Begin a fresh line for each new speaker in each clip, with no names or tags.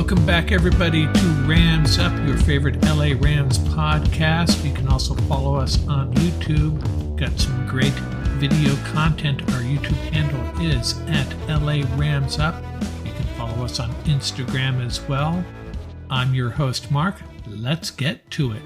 Welcome back, everybody, to Rams Up, your favorite LA Rams podcast. You can also follow us on YouTube. We've got some great video content. Our YouTube handle is at LA Rams Up. You can follow us on Instagram as well. I'm your host, Mark. Let's get to it.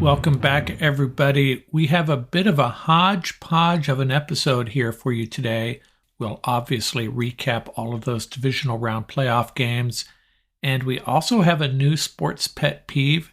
Welcome back, everybody. We have a bit of a hodgepodge of an episode here for you today. We'll obviously recap all of those divisional round playoff games. And we also have a new sports pet peeve,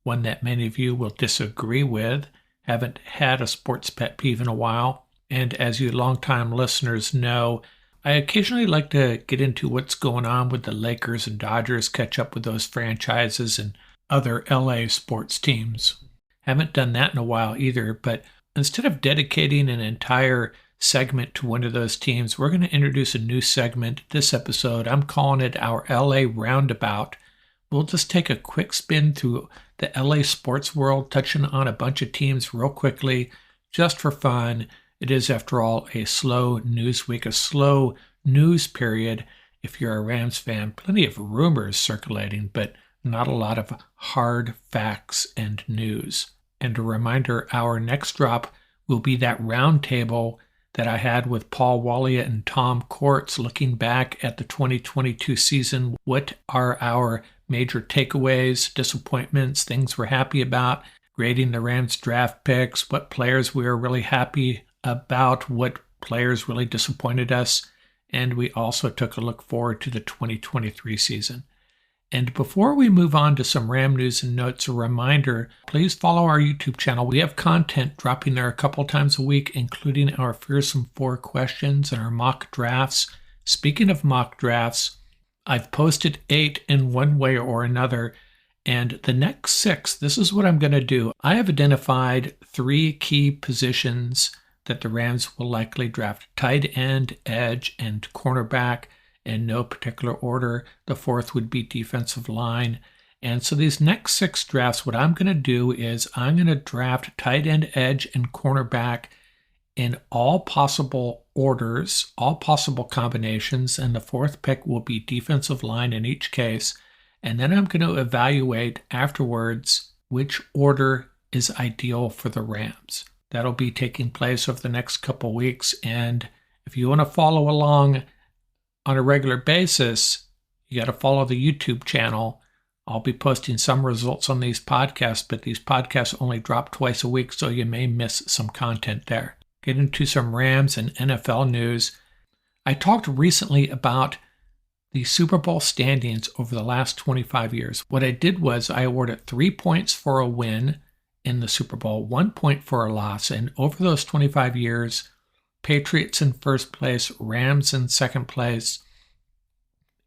one that many of you will disagree with. Haven't had a sports pet peeve in a while. And as you longtime listeners know, I occasionally like to get into what's going on with the Lakers and Dodgers, catch up with those franchises and other LA sports teams. Haven't done that in a while either, but instead of dedicating an entire segment to one of those teams, we're going to introduce a new segment this episode. I'm calling it our LA Roundabout. We'll just take a quick spin through the LA sports world, touching on a bunch of teams real quickly, just for fun. It is, after all, a slow news week, a slow news period. If you're a Rams fan, plenty of rumors circulating, but not a lot of hard facts and news. And a reminder, our next drop will be that roundtable that I had with Paul Walia and Tom Courts looking back at the 2022 season. What are our major takeaways, disappointments, things we're happy about, grading the Rams draft picks, what players we are really happy about, what players really disappointed us. And we also took a look forward to the 2023 season. And before we move on to some Ram news and notes, a reminder, please follow our YouTube channel. We have content dropping there a couple times a week, including our Fearsome 4 questions and our mock drafts. Speaking of mock drafts, I've posted 8 in one way or another, and the next 6, this is what I'm going to do. I have identified 3 key positions that the Rams will likely draft: tight end, edge, and cornerback. In no particular order. The 4th would be defensive line. And so these next 6 drafts, what I'm going to do is I'm going to draft tight end, edge, and cornerback in all possible orders, all possible combinations, and the 4th pick will be defensive line in each case. And then I'm going to evaluate afterwards which order is ideal for the Rams. That'll be taking place over the next couple weeks. And if you want to follow along on a regular basis, you got to follow the YouTube channel. I'll be posting some results on these podcasts, but these podcasts only drop twice a week, so you may miss some content there. Get into some Rams and NFL news. I talked recently about the Super Bowl standings over the last 25 years. What I did was I awarded 3 points for a win in the Super Bowl, 1 point for a loss, and over those 25 years, Patriots in first place, Rams in second place.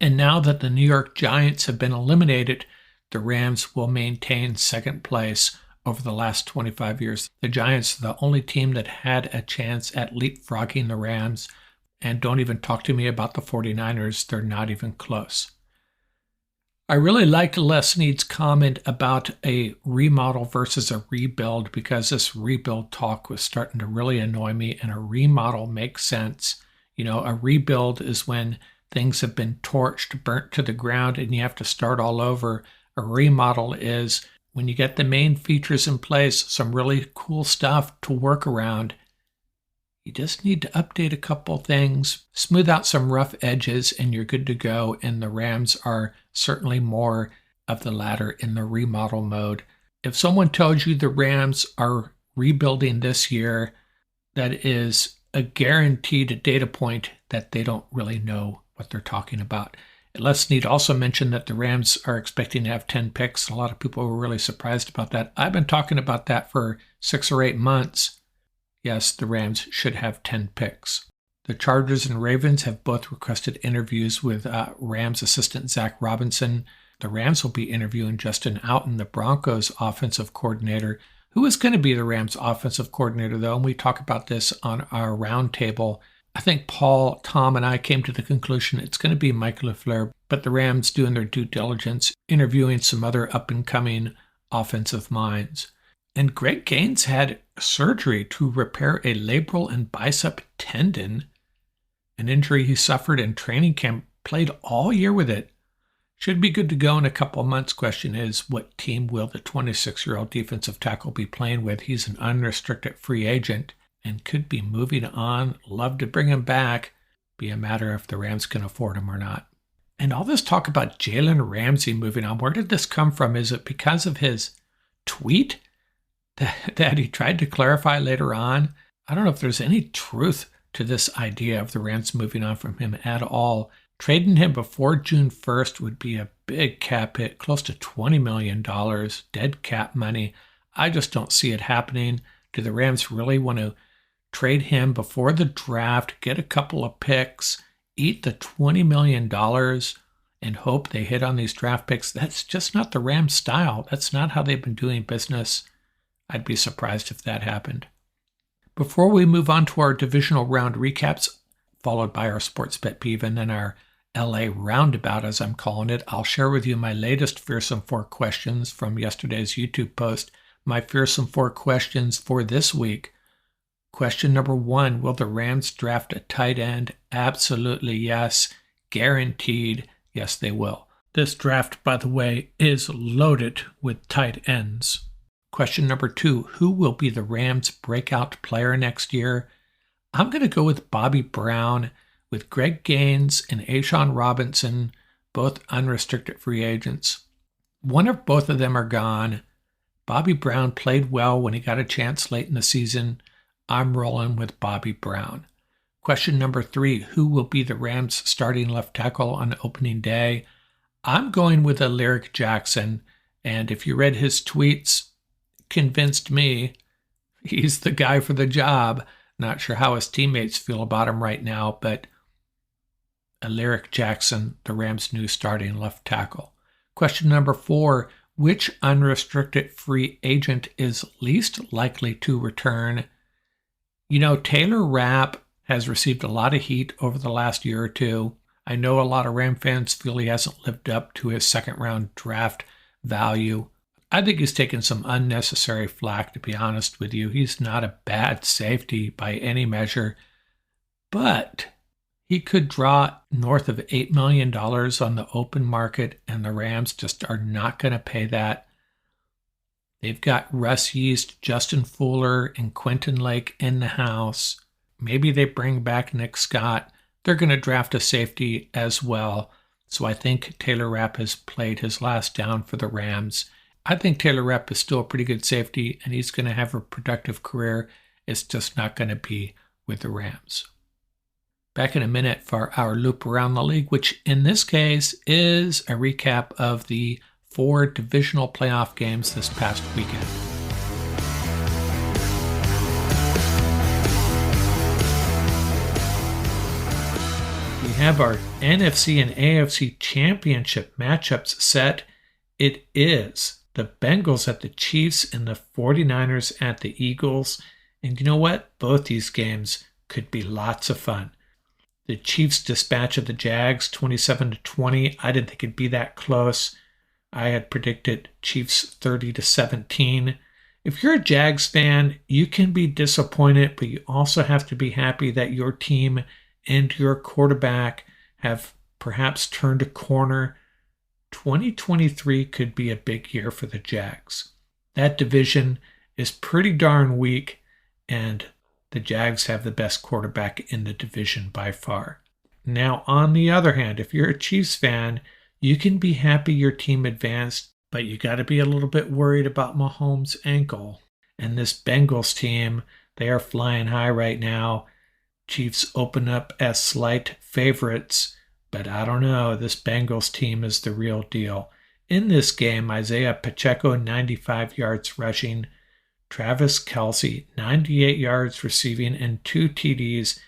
And now that the New York Giants have been eliminated, the Rams will maintain second place over the last 25 years. The Giants are the only team that had a chance at leapfrogging the Rams. And don't even talk to me about the 49ers. They're not even close. I really like Les Snead's comment about a remodel versus a rebuild, because this rebuild talk was starting to really annoy me, and a remodel makes sense. You know, a rebuild is when things have been torched, burnt to the ground, and you have to start all over. A remodel is when you get the main features in place, some really cool stuff to work around. You just need to update a couple things, smooth out some rough edges, and you're good to go. And the Rams are certainly more of the latter in the remodel mode. If someone tells you the Rams are rebuilding this year, that is a guaranteed data point that they don't really know what they're talking about. Les Snead also mentioned that the Rams are expecting to have 10 picks. A lot of people were really surprised about that. I've been talking about that for 6 or 8 months. Yes, the Rams should have 10 picks. The Chargers and Ravens have both requested interviews with Rams assistant Zach Robinson. The Rams will be interviewing Justin Outen, the Broncos offensive coordinator, who is going to be the Rams offensive coordinator, though, and we talk about this on our roundtable. I think Paul, Tom, and I came to the conclusion it's going to be Mike LaFleur, but the Rams doing their due diligence, interviewing some other up-and-coming offensive minds. And Greg Gaines had surgery to repair a labral and bicep tendon, an injury he suffered in training camp, played all year with it. Should be good to go in a couple of months. Question is, what team will the 26-year-old defensive tackle be playing with? He's an unrestricted free agent and could be moving on. Love to bring him back. Be a matter if the Rams can afford him or not. And all this talk about Jalen Ramsey moving on, where did this come from? Is it because of his tweet that he tried to clarify later on? I don't know if there's any truth to this idea of the Rams moving on from him at all. Trading him before June 1st would be a big cap hit, close to $20 million, dead cap money. I just don't see it happening. Do the Rams really want to trade him before the draft, get a couple of picks, eat the $20 million, and hope they hit on these draft picks? That's just not the Rams' style. That's not how they've been doing business. I'd be surprised if that happened. Before we move on to our divisional round recaps, followed by our Sports Pet Peeve and then our LA Roundabout, as I'm calling it, I'll share with you my latest Fearsome 4 questions from yesterday's YouTube post. My Fearsome 4 questions for this week. Question number 1, will the Rams draft a tight end? Absolutely yes. Guaranteed, yes they will. This draft, by the way, is loaded with tight ends. Question number 2, who will be the Rams' breakout player next year? I'm going to go with Bobby Brown, with Greg Gaines and A'Shawn Robinson, both unrestricted free agents. One or both of them are gone. Bobby Brown played well when he got a chance late in the season. I'm rolling with Bobby Brown. Question number 3, who will be the Rams' starting left tackle on opening day? I'm going with Alaric Jackson, and if you read his tweets, convinced me he's the guy for the job. Not sure how his teammates feel about him right now, but Alaric Jackson, the Rams' new starting left tackle. Question number 4, which unrestricted free agent is least likely to return? You know, Taylor Rapp has received a lot of heat over the last year or two. I know a lot of Ram fans feel he hasn't lived up to his second-round draft value. I think he's taken some unnecessary flack, to be honest with you. He's not a bad safety by any measure, but he could draw north of $8 million on the open market, and the Rams just are not going to pay that. They've got Russ Yeast, Justin Fuller, and Quentin Lake in the house. Maybe they bring back Nick Scott. They're going to draft a safety as well. So I think Taylor Rapp has played his last down for the Rams. I think Taylor Rapp is still a pretty good safety, and he's going to have a productive career. It's just not going to be with the Rams. Back in a minute for our loop around the league, which in this case is a recap of the 4 divisional playoff games this past weekend. We have our NFC and AFC championship matchups set. It is the Bengals at the Chiefs and the 49ers at the Eagles. And you know what? Both these games could be lots of fun. The Chiefs' dispatch of the Jags, 27-20. I didn't think it'd be that close. I had predicted Chiefs 30-17. If you're a Jags fan, you can be disappointed, but you also have to be happy that your team and your quarterback have perhaps turned a corner. 2023 could be a big year for the Jags. That division is pretty darn weak, and the Jags have the best quarterback in the division by far. Now, on the other hand, if you're a Chiefs fan, you can be happy your team advanced, but you got to be a little bit worried about Mahomes' ankle. And this Bengals team, they are flying high right now. Chiefs open up as slight favorites, but I don't know. This Bengals team is the real deal. In this game, Isaiah Pacheco, 95 yards rushing. Travis Kelce, 98 yards receiving and 2 TDs.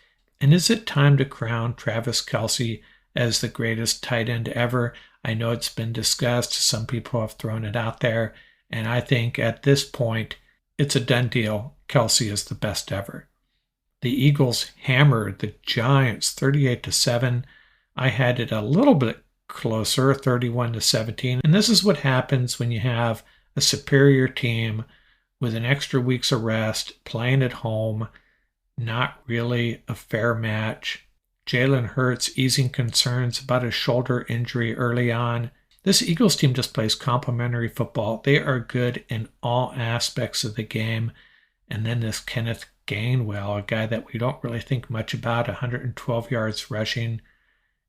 And is it time to crown Travis Kelce as the greatest tight end ever? I know it's been discussed. Some people have thrown it out there. And I think at this point, it's a done deal. Kelce is the best ever. The Eagles hammered the Giants 38-7. I had it a little bit closer, 31-17. And this is what happens when you have a superior team with an extra week's of rest, playing at home, not really a fair match. Jalen Hurts easing concerns about his shoulder injury early on. This Eagles team just plays complementary football. They are good in all aspects of the game. And then this Kenneth Gainwell, a guy that we don't really think much about, 112 yards rushing.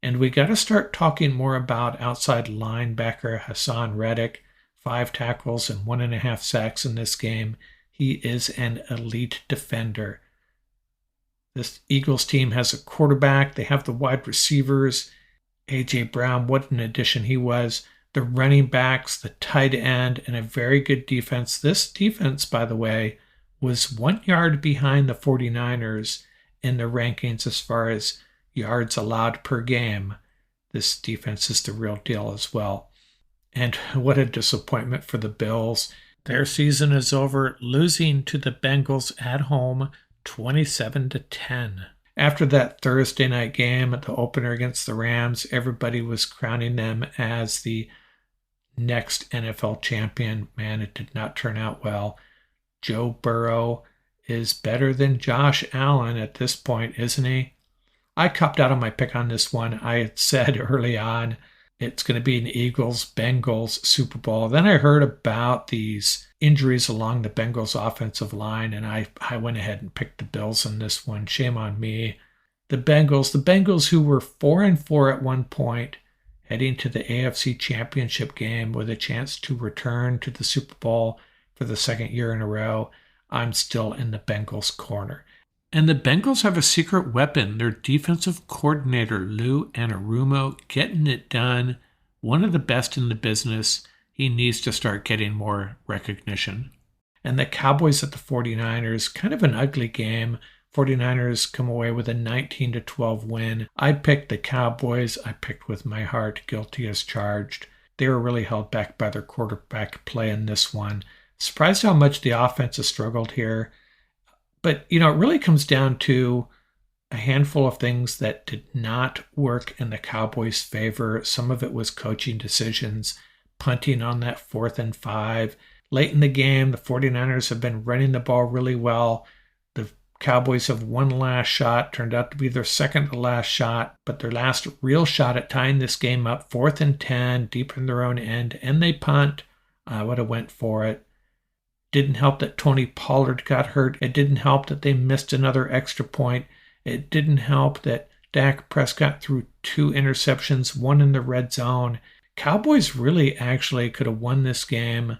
And we got to start talking more about outside linebacker Hassan Reddick, 5 tackles and 1.5 sacks in this game. He is an elite defender. This Eagles team has a quarterback. They have the wide receivers. A.J. Brown, what an addition he was. The running backs, the tight end, and a very good defense. This defense, by the way, was 1 yard behind the 49ers in the rankings as far as yards allowed per game. This defense is the real deal as well. And what a disappointment for the Bills. Their season is over, losing to the Bengals at home 27-10. After that Thursday night game at the opener against the Rams, everybody was crowning them as the next NFL champion. Man, it did not turn out well. Joe Burrow is better than Josh Allen at this point, isn't he? I copped out on my pick on this one. I had said early on it's going to be an Eagles-Bengals Super Bowl. Then I heard about these injuries along the Bengals offensive line, and I went ahead and picked the Bills on this one. Shame on me. The Bengals who were 4-4 at one point, heading to the AFC Championship game with a chance to return to the Super Bowl for the second year in a row. I'm still in the Bengals corner. And the Bengals have a secret weapon, their defensive coordinator, Lou Anarumo, getting it done. One of the best in the business. He needs to start getting more recognition. And the Cowboys at the 49ers, kind of an ugly game. 49ers come away with a 19-12 win. I picked the Cowboys. I picked with my heart, guilty as charged. They were really held back by their quarterback play in this one. Surprised how much the offense has struggled here. But, it really comes down to a handful of things that did not work in the Cowboys' favor. Some of it was coaching decisions, punting on that 4th and 5. Late in the game, the 49ers have been running the ball really well. The Cowboys have one last shot, turned out to be their second to last shot, but their last real shot at tying this game up, 4th and 10, deep in their own end, and they punt. I would have went for it. Didn't help that Tony Pollard got hurt. It didn't help that they missed another extra point. It didn't help that Dak Prescott threw 2 interceptions, one in the red zone. Cowboys really actually could have won this game,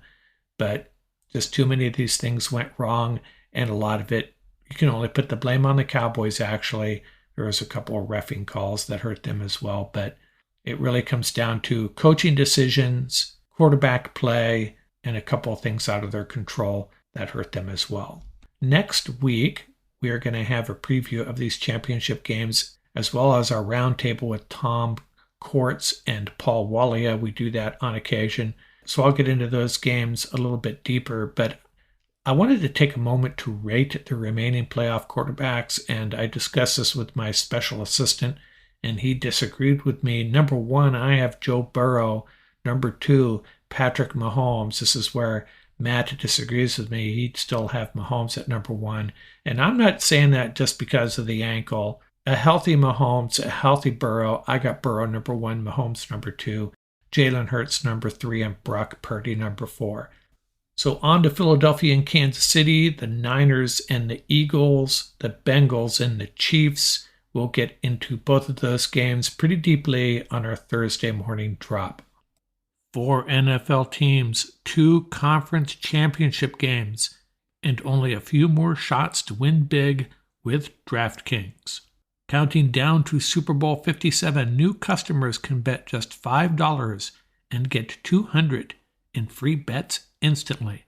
but just too many of these things went wrong, and a lot of it, you can only put the blame on the Cowboys, actually. There was a couple of reffing calls that hurt them as well, but it really comes down to coaching decisions, quarterback play, and a couple of things out of their control that hurt them as well. Next week, we are going to have a preview of these championship games, as well as our roundtable with Tom Courts and Paul Walia. We do that on occasion. So I'll get into those games a little bit deeper, but I wanted to take a moment to rate the remaining playoff quarterbacks, and I discussed this with my special assistant, and he disagreed with me. Number 1, I have Joe Burrow. Number 2, Patrick Mahomes. This is where Matt disagrees with me. He'd still have Mahomes at number 1. And I'm not saying that just because of the ankle. A healthy Mahomes, a healthy Burrow. I got Burrow number 1, Mahomes number 2, Jalen Hurts number 3, and Brock Purdy number 4. So on to Philadelphia and Kansas City, the Niners and the Eagles, the Bengals and the Chiefs. We'll get into both of those games pretty deeply on our Thursday morning drop. 4 NFL teams, 2 conference championship games, and only a few more shots to win big with DraftKings. Counting down to Super Bowl 57, new customers can bet just $5 and get $200 in free bets instantly.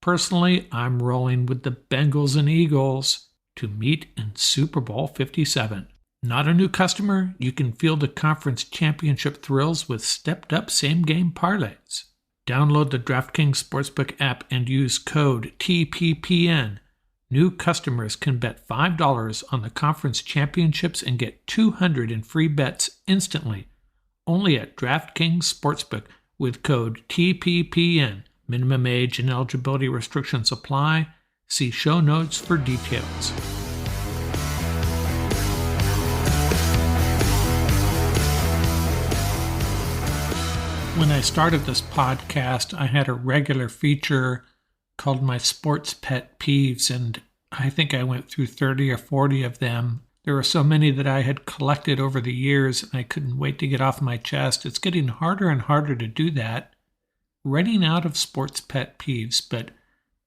Personally, I'm rolling with the Bengals and Eagles to meet in Super Bowl 57. Not a new customer? You can feel the conference championship thrills with stepped-up same-game parlays. Download the DraftKings Sportsbook app and use code TPPN. New customers can bet $5 on the conference championships and get $200 in free bets instantly. Only at DraftKings Sportsbook with code TPPN. Minimum age and eligibility restrictions apply. See show notes for details. When I started this podcast, I had a regular feature called my Sports Pet Peeves, and I think I went through 30 or 40 of them. There were so many that I had collected over the years, and I couldn't wait to get off my chest. It's getting harder and harder to do that, running out of Sports Pet Peeves, but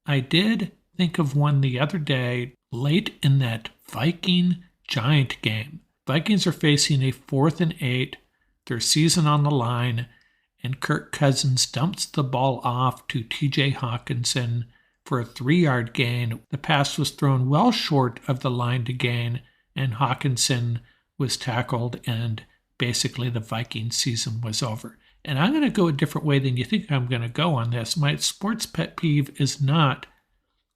I did think of one the other day, late in that Viking-Giant game. Vikings are facing a 4th and 8, their season on the line, and Kirk Cousins dumps the ball off to TJ Hawkinson for a 3-yard gain. The pass was thrown well short of the line to gain, and Hawkinson was tackled, and basically the Vikings season was over. And I'm going to go a different way than you think I'm going to go on this. My sports pet peeve is not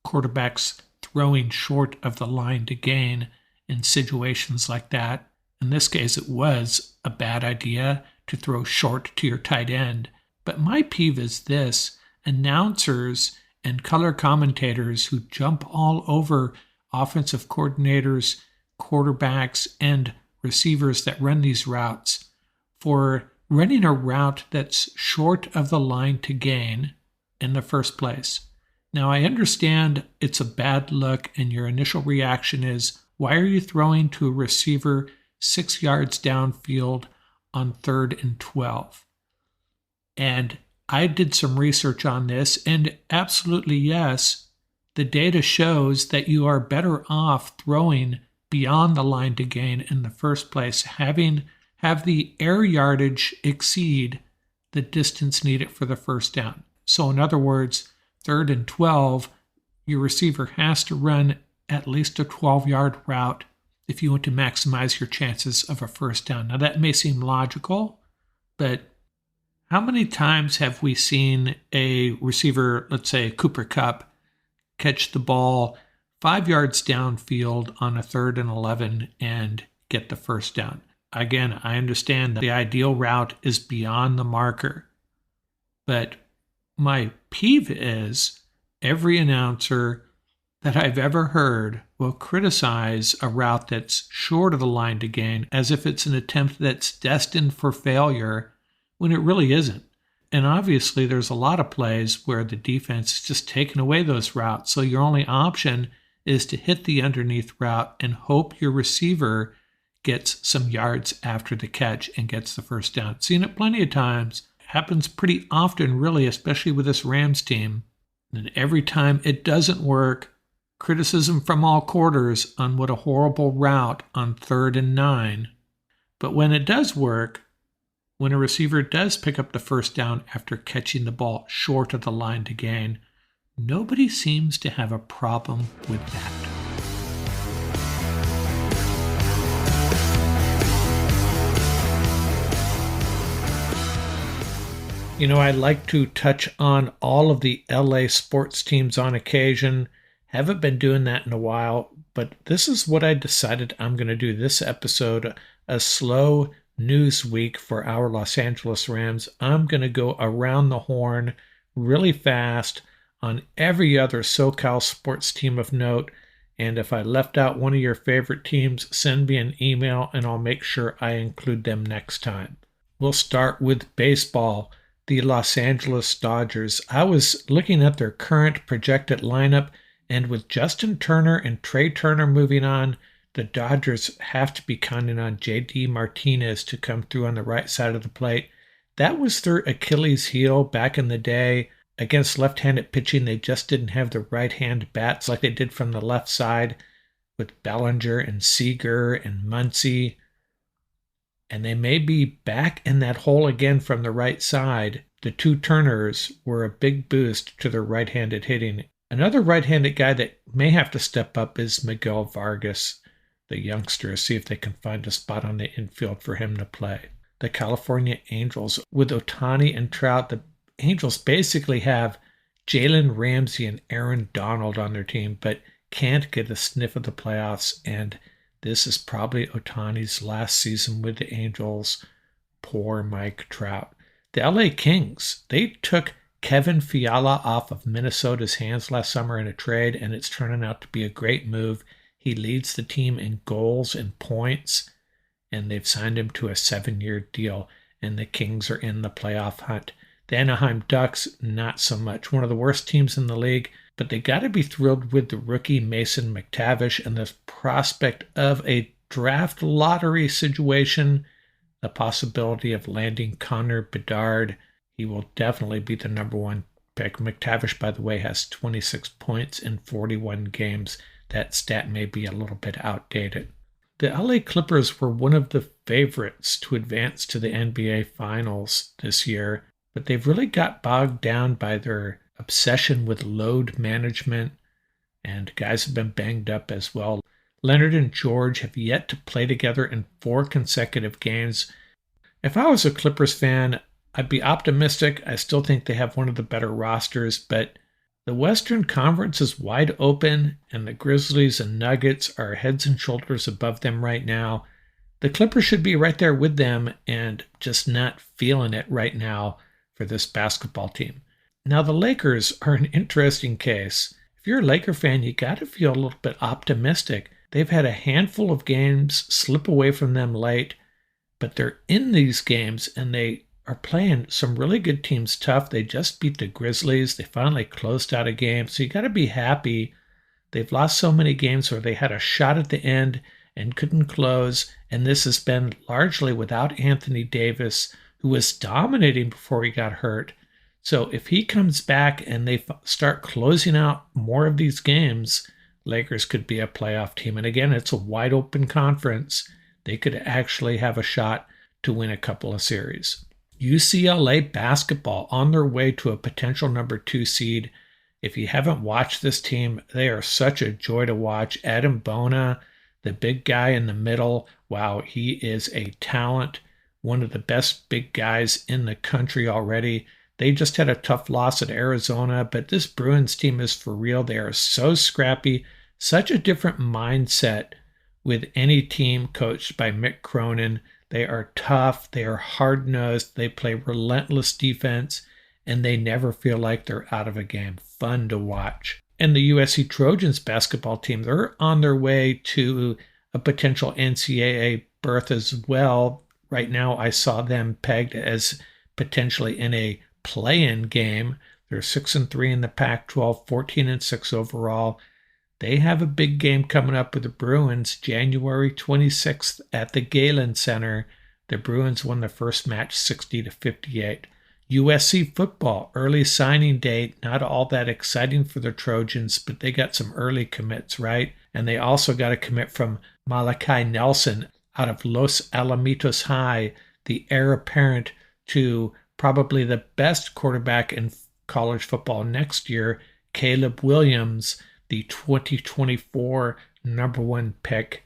quarterbacks throwing short of the line to gain in situations like that. In this case, it was a bad idea to throw short to your tight end. But my peeve is this: announcers and color commentators who jump all over offensive coordinators, quarterbacks, and receivers that run these routes for running a route that's short of the line to gain in the first place. Now, I understand it's a bad look, and your initial reaction is, why are you throwing to a receiver 6 yards downfield on 3rd and 12? And I did some research on this, and absolutely yes, the data shows that you are better off throwing beyond the line to gain in the first place, have the air yardage exceed the distance needed for the first down. So in other words, 3rd and 12, your receiver has to run at least a 12-yard route if you want to maximize your chances of a first down. Now that may seem logical, but how many times have we seen a receiver, let's say Cooper Kupp, catch the ball 5 yards downfield on a 3rd and 11 and get the first down? Again, I understand that the ideal route is beyond the marker, but my peeve is every announcer that I've ever heard will criticize a route that's short of the line to gain as if it's an attempt that's destined for failure when it really isn't. And obviously there's a lot of plays where the defense is just taking away those routes, so your only option is to hit the underneath route and hope your receiver gets some yards after the catch and gets the first down. Seen it plenty of times. Happens pretty often, really, especially with this Rams team. And every time it doesn't work, criticism from all quarters on what a horrible route on 3rd and 9. But when it does work, when a receiver does pick up the first down after catching the ball short of the line to gain, nobody seems to have a problem with that. You know, I like to touch on all of the LA sports teams on occasion. Haven't been doing that in a while, but this is what I decided I'm going to do this episode, a slow news week for our Los Angeles Rams. I'm going to go around the horn really fast on every other SoCal sports team of note. And if I left out one of your favorite teams, send me an email and I'll make sure I include them next time. We'll start with baseball. The Los Angeles Dodgers. I was looking at their current projected lineup, and with Justin Turner and Trey Turner moving on, the Dodgers have to be counting on J.D. Martinez to come through on the right side of the plate. That was their Achilles heel back in the day. Against left-handed pitching, they just didn't have the right-hand bats like they did from the left side with Bellinger and Seager and Muncy. And they may be back in that hole again from the right side. The two Turners were a big boost to their right-handed hitting. Another right-handed guy that may have to step up is Miguel Vargas, the youngster. See if they can find a spot on the infield for him to play. The California Angels, with Ohtani and Trout, the Angels basically have Jalen Ramsey and Aaron Donald on their team, but can't get a sniff of the playoffs, and this is probably Ohtani's last season with the Angels. Poor Mike Trout. The LA Kings, they took Kevin Fiala off of Minnesota's hands last summer in a trade, and it's turning out to be a great move. He leads the team in goals and points, and they've signed him to a 7-year deal, and the Kings are in the playoff hunt. The Anaheim Ducks, not so much. One of the worst teams in the league, but they got to be thrilled with the rookie Mason McTavish and the prospect of a draft lottery situation, the possibility of landing Connor Bedard. He will definitely be the number one pick. McTavish, by the way, has 26 points in 41 games. That stat may be a little bit outdated. The LA Clippers were one of the favorites to advance to the NBA Finals this year, but they've really got bogged down by their obsession with load management, and guys have been banged up as well. Leonard and George have yet to play together in 4 consecutive games. If I was a Clippers fan, I'd be optimistic. I still think they have one of the better rosters, but the Western Conference is wide open, and the Grizzlies and Nuggets are heads and shoulders above them right now. The Clippers should be right there with them and just not feeling it right now for this basketball team. Now, the Lakers are an interesting case. If you're a Laker fan, you got to feel a little bit optimistic. They've had a handful of games slip away from them late, but they're in these games, and they are playing some really good teams tough. They just beat the Grizzlies. They finally closed out a game. So you got to be happy. They've lost so many games where they had a shot at the end and couldn't close. And this has been largely without Anthony Davis, who was dominating before he got hurt. So if he comes back and they start closing out more of these games, Lakers could be a playoff team. And again, it's a wide open conference. They could actually have a shot to win a couple of series. UCLA basketball on their way to a potential number 2 seed. If you haven't watched this team, they are such a joy to watch. Adam Bona, the big guy in the middle, wow, he is a talent. One of the best big guys in the country already. They just had a tough loss at Arizona, but this Bruins team is for real. They are so scrappy, such a different mindset with any team coached by Mick Cronin. They are tough, they are hard-nosed, they play relentless defense, and they never feel like they're out of a game. Fun to watch. And the USC Trojans basketball team, they're on their way to a potential NCAA berth as well. Right now, I saw them pegged as potentially in a play-in game. They're 6-3 in the Pac-12, 14-6 overall. They have a big game coming up with the Bruins January 26th at the Galen Center. The Bruins won the first match 60-58. USC football, early signing date, not all that exciting for the Trojans, but they got some early commits, right? And they also got a commit from Malachi Nelson out of Los Alamitos High, the heir apparent to probably the best quarterback in college football next year, Caleb Williams, the 2024 number 1 pick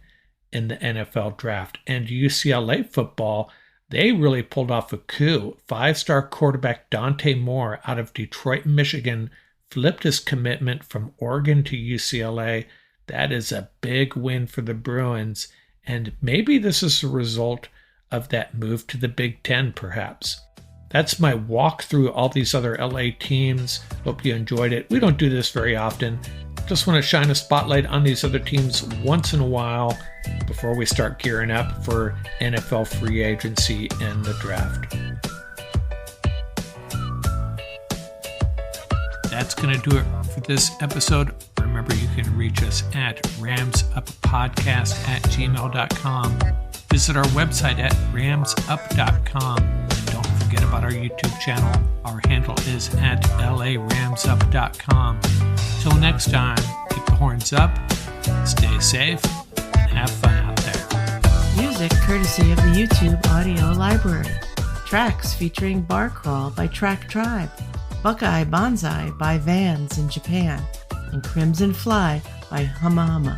in the NFL draft. And UCLA football, they really pulled off a coup. 5-star quarterback Dante Moore out of Detroit, Michigan, flipped his commitment from Oregon to UCLA. That is a big win for the Bruins. And maybe this is a result of that move to the Big Ten, perhaps. That's my walk through all these other LA teams. Hope you enjoyed it. We don't do this very often. Just want to shine a spotlight on these other teams once in a while before we start gearing up for NFL free agency and the draft. That's going to do it for this episode. Remember, you can reach us at ramsuppodcast@gmail.com. Visit our website at ramsup.com. And don't forget about our YouTube channel. Our handle is at laramsup.com. Till next time, keep the horns up, stay safe, and have fun out there.
Music courtesy of the YouTube audio library. Tracks featuring Bar Crawl by Track Tribe, Buckeye Bonzai by Vans in Japan, and Crimson Fly by Huma.